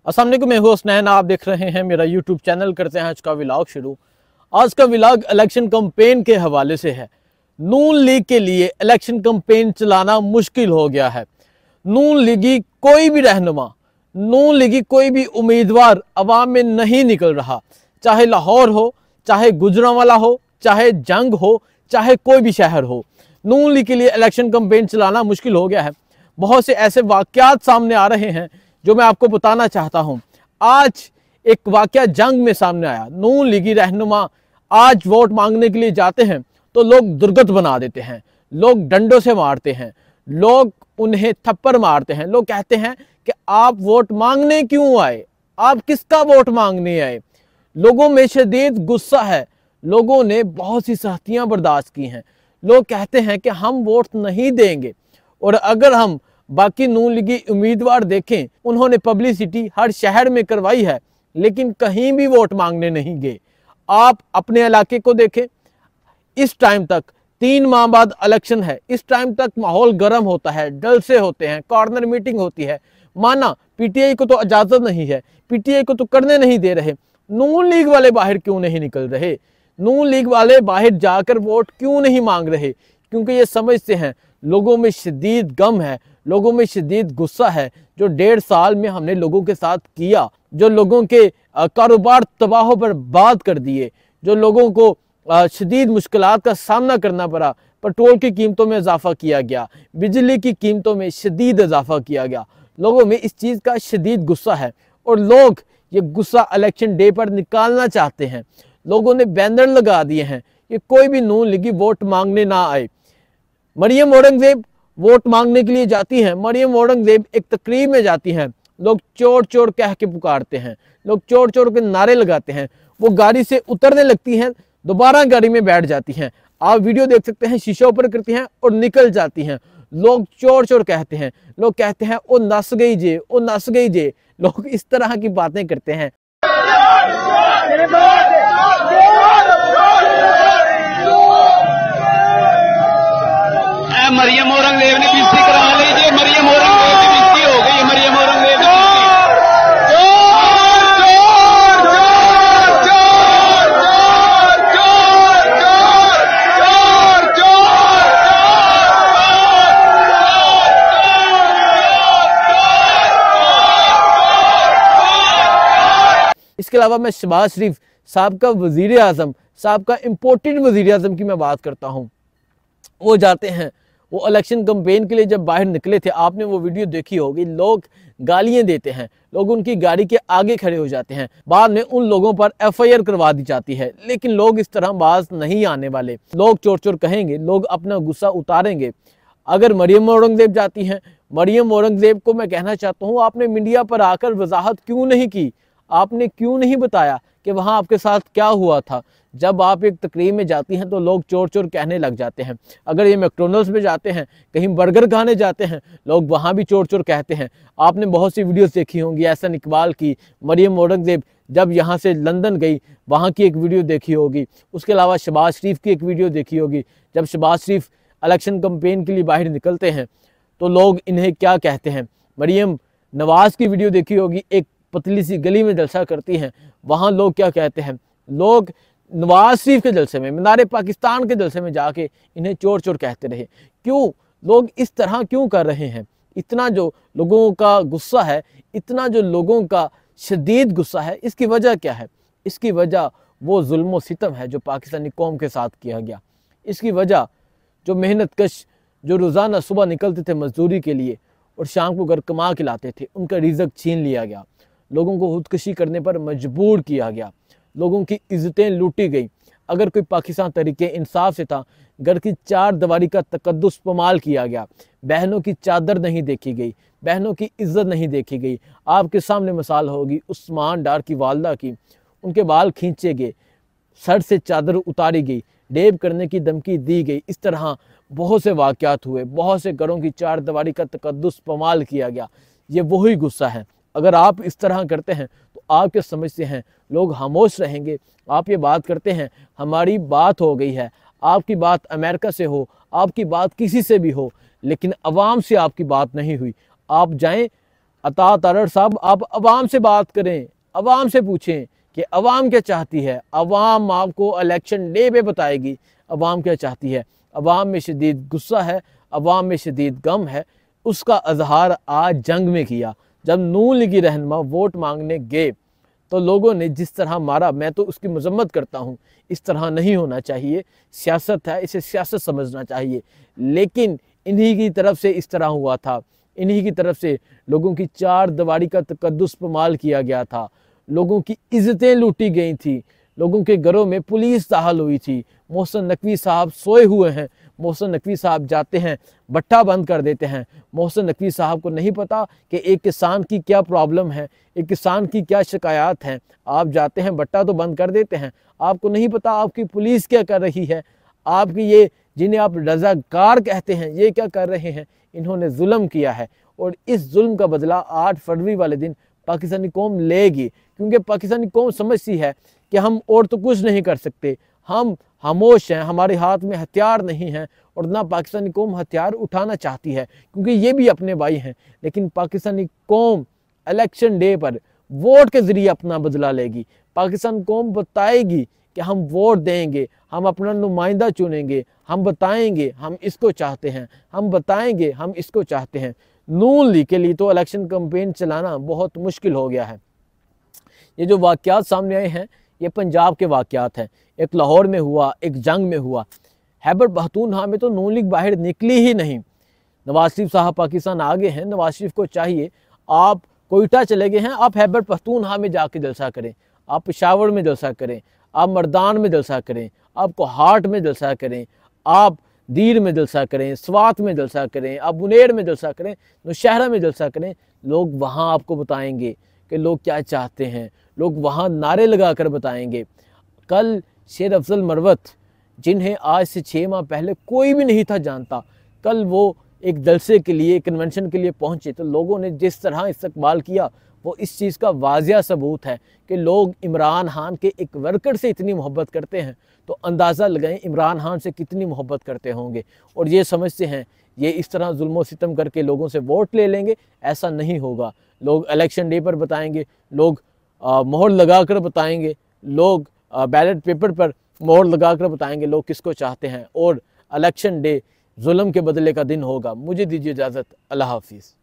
अस्सलाम वालेकुम, मैं हूं हसनैन। आप देख रहे हैं मेरा यूट्यूब चैनल। करते हैं आज का व्लॉग शुरू। आज का व्लॉग इलेक्शन कैंपेन के हवाले से है। नून लीग के लिए इलेक्शन कैंपेन चलाना मुश्किल हो गया है। नून लीगी कोई भी रहनुमा, नून लीगी कोई भी उम्मीदवार अवाम में नहीं निकल रहा। चाहे लाहौर हो, चाहे गुजरांवाला हो, चाहे जंग हो, चाहे कोई भी शहर हो, नून लीग के लिए इलेक्शन कैंपेन चलाना मुश्किल हो गया है। बहुत से ऐसे वाक़यात सामने आ रहे हैं जो मैं आपको बताना चाहता हूं। आज एक वाक़या जंग में सामने आया। नून लीगी रहनुमा आज वोट मांगने के लिए जाते हैं तो लोग दुर्गत बना देते हैं, लोग डंडों से मारते हैं, लोग उन्हें थप्पड़ मारते हैं। लोग कहते हैं कि आप वोट मांगने क्यों आए, आप किसका वोट मांगने आए। लोगों में शदीद गुस्सा है, लोगों ने बहुत सी सख्तियां बर्दाश्त की हैं। लोग कहते हैं कि हम वोट नहीं देंगे। और अगर हम बाकी नून लीगी उम्मीदवार देखें, उन्होंने पब्लिसिटी हर शहर में करवाई है, लेकिन कहीं भी वोट मांगने नहीं गए। आप अपने इलाके को देखें, इस टाइम तक 3 माह बाद इलेक्शन है, इस टाइम तक माहौल गर्म होता है, जलसे होते हैं, कॉर्नर मीटिंग होती है। माना पीटीआई को तो इजाजत नहीं है, पीटीआई को तो करने नहीं दे रहे, नून लीग वाले बाहर क्यों नहीं निकल रहे? नून लीग वाले बाहर जाकर वोट क्यों नहीं मांग रहे? क्योंकि ये समझते हैं लोगों में शदीद गम है, लोगों में शदीद गुस्सा है। जो 1.5 साल में हमने लोगों के साथ किया, जो लोगों के कारोबार तबाह बर्बाद कर दिए, जो लोगों को शदीद मुश्किलात का सामना करना पड़ा। पेट्रोल की कीमतों में इजाफा किया गया, बिजली की कीमतों में शदीद इजाफा किया गया। लोगों में इस चीज़ का शदीद गुस्सा है और लोग ये गुस्सा इलेक्शन डे पर निकालना चाहते हैं। लोगों ने बैनर लगा दिए हैं कि कोई भी नून लीगी वोट मांगने ना आए। मरियम औरंगजेब वोट मांगने के लिए जाती हैं, मरियम औरंगजेब एक तकरीब में जाती हैं, लोग चोर चोर कह के पुकारते हैं, लोग चोर चोर के नारे लगाते हैं। वो गाड़ी से उतरने लगती हैं, दोबारा गाड़ी में बैठ जाती हैं। आप वीडियो देख सकते हैं, शीशा ऊपर करती हैं और निकल जाती हैं। लोग चोर चोर कहते हैं, लोग कहते हैं ओ नस गई जे, ओ नस गई जे। लोग इस तरह की बातें करते हैं। मरियम औरंगजेब ने बेइज्जती करा लीजिए, मरियम औरंगजेब की बेइज्जती हो गई, मरियम औरंगजेब की इसके अलावा मैं शहबाज शरीफ साहब का वजीर आज़म साहब का इम्पोर्टेड वजीर आज़म की मैं बात करता हूँ। वो जाते हैं, वो इलेक्शन कैंपेन के लिए जब बाहर निकले थे, आपने वो वीडियो देखी होगी, लोग गालियां देते हैं, लोग उनकी गाड़ी के आगे खड़े हो जाते हैं, बाद में उन लोगों पर एफआईआर करवा दी जाती है। लेकिन लोग इस तरह बाज नहीं आने वाले। लोग चोर चोर कहेंगे, लोग अपना गुस्सा उतारेंगे। अगर मरियम औरंगजेब जाती हैं, मरियम औरंगजेब को मैं कहना चाहता हूँ, आपने मीडिया पर आकर वजाहत क्यों नहीं की? आपने क्यों नहीं बताया कि वहाँ आपके साथ क्या हुआ था? जब आप एक तकरीब में जाती हैं तो लोग चोर चोर कहने लग जाते हैं। अगर ये मैकडॉनल्ड्स में जाते हैं, कहीं बर्गर खाने जाते हैं, लोग वहाँ भी चोर चोर कहते हैं। आपने बहुत सी वीडियोस देखी होंगी, एहसन इकबाल की, मरियम औरंगजेब जब यहाँ से लंदन गई वहाँ की एक वीडियो देखी होगी। उसके अलावा शहबाज शरीफ की एक वीडियो देखी होगी। जब शहबाज शरीफ इलेक्शन कैंपेन के लिए बाहर निकलते हैं तो लोग इन्हें क्या कहते हैं। मरियम नवाज़ की वीडियो देखी होगी, एक पतली सी गली में जलसा करती हैं, वहाँ लोग क्या कहते हैं। लोग नवाज शरीफ के जलसे में, मीनार पाकिस्तान के जलसे में जाके इन्हें चोर चोर कहते रहे। क्यों लोग इस तरह क्यों कर रहे हैं? इतना जो लोगों का गुस्सा है, इतना जो लोगों का शदीद गुस्सा है, इसकी वजह क्या है? इसकी वजह वो जुल्म व सितम है जो पाकिस्तानी कौम के साथ किया गया। इसकी वजह जो मेहनत कश, जो रोज़ाना सुबह निकलते थे मजदूरी के लिए और शाम को घर कमा के लाते थे, उनका रिज़्क छीन लिया गया। लोगों को खुदकुशी करने पर मजबूर किया गया, लोगों की इज्जतें लूटी गई। अगर कोई पाकिस्तान तरीके इंसाफ से था, घर की 4 दीवारी का तकद्दुस पमाल किया गया, बहनों की चादर नहीं देखी गई, बहनों की इज्जत नहीं देखी गई। आपके सामने मिसाल होगी उस्मान डार की वालदा की, उनके बाल खींचे गए, सर से चादर उतारी गई, रेप करने की धमकी दी गई। इस तरह बहुत से वाक़यात हुए, बहुत से घरों की 4 दीवारी का तकद्दुस पमाल किया गया। ये वही गुस्सा है। अगर आप इस तरह करते हैं तो आप क्या समझते हैं लोग खामोश रहेंगे? आप ये बात करते हैं हमारी बात हो गई है, आपकी बात अमेरिका से हो, आपकी बात किसी से भी हो, लेकिन अवाम से आपकी बात नहीं हुई। आप जाएं अता तारड़ साहब, आप अवाम से बात करें, अवाम से पूछें कि अवाम क्या चाहती है। अवाम आपको इलेक्शन डे पे बताएगी अवाम क्या चाहती है। अवाम में शदीद गुस्सा है, अवाम में शदीद गम है। उसका इजहार आज जंग में किया। जब नून लीगी रहनुमा वोट मांगने गए तो लोगों ने जिस तरह मारा, मैं तो उसकी मजम्मत करता हूँ। इस तरह नहीं होना चाहिए, सियासत है, इसे सियासत समझना चाहिए। लेकिन इन्हीं की तरफ से इस तरह हुआ था, इन्हीं की तरफ से लोगों की चार दीवारी का तकद्दुस पामाल किया गया था, लोगों की इज्जतें लूटी गई थी, लोगों के घरों में पुलिस दाखिल हुई थी। मोहसिन नकवी साहब सोए हुए हैं, मोहसिन नकवी साहब जाते हैं भट्टा बंद कर देते हैं। मोहसिन नकवी साहब को नहीं पता कि एक किसान की क्या प्रॉब्लम है, एक किसान की क्या शिकायत हैं। आप जाते हैं भट्टा तो बंद कर देते हैं, आपको नहीं पता आपकी पुलिस क्या कर रही है, आपकी ये जिन्हें आप रज़ाकार कहते हैं ये क्या कर रहे हैं। इन्होंने जुल्म किया है और इस जुल्म का बदला 8 फरवरी वाले दिन पाकिस्तानी कौम लेगी, क्योंकि पाकिस्तानी कौम समझती है कि हम और तो कुछ नहीं कर सकते, हम खामोश हैं, हमारे हाथ में हथियार नहीं हैं और ना पाकिस्तानी कौम हथियार उठाना चाहती है, क्योंकि ये भी अपने भाई हैं। लेकिन पाकिस्तानी कौम इलेक्शन डे पर वोट के ज़रिए अपना बदला लेगी। पाकिस्तान कौम बताएगी कि हम वोट देंगे, हम अपना नुमाइंदा चुनेंगे, हम बताएंगे हम इसको चाहते हैं, हम बताएंगे हम इसको चाहते हैं। नून लीग के लिए तो इलेक्शन कैंपेन चलाना बहुत मुश्किल हो गया है। ये जो वाक़यात सामने आए हैं ये पंजाब के वाक़यात हैं। एक लाहौर में हुआ, एक जंग में हुआ। खैबर पख्तूनख्वा में तो नून लीग बाहर निकली ही नहीं। नवाज शरीफ साहब पाकिस्तान आ गए हैं, नवाज शरीफ को चाहिए, आप कोयटा चले गए हैं, आप खैबर पख्तूनख्वा में जाके जलसा करें, आप पेशावर में जलसा करें, आप मर्दान में जलसा करें, आप कोहाट में जलसा करें, आप दीर में जलसा करें, स्वात में जलसा करें, आप बुनेर में जलसा करें, नौशहरा में जलसा करें। लोग वहाँ आपको बताएंगे कि लोग क्या चाहते हैं, लोग वहाँ नारे लगा कर बताएंगे। कल शेर अफजल मरवत, जिन्हें आज से 6 माह पहले कोई भी नहीं था जानता, कल वो एक जलसे के लिए, कन्वेंशन के लिए पहुँचे तो लोगों ने जिस तरह इस्तकबाल किया वो इस चीज़ का वाज़िया सबूत है कि लोग इमरान खान के एक वर्कर से इतनी मोहब्बत करते हैं तो अंदाज़ा लगाएं इमरान खान से कितनी मोहब्बत करते होंगे। और ये समझते हैं ये इस तरह जुल्म सितम करके लोगों से वोट ले लेंगे, ऐसा नहीं होगा। लोग इलेक्शन डे पर बताएंगे, लोग मोहर लगा कर बताएंगे, लोग बैलेट पेपर पर मोहर लगा कर बताएंगे लोग किसको चाहते हैं। और इलेक्शन डे जुल्म के बदले का दिन होगा। मुझे दीजिए इजाज़त, अल्लाह हाफिज़।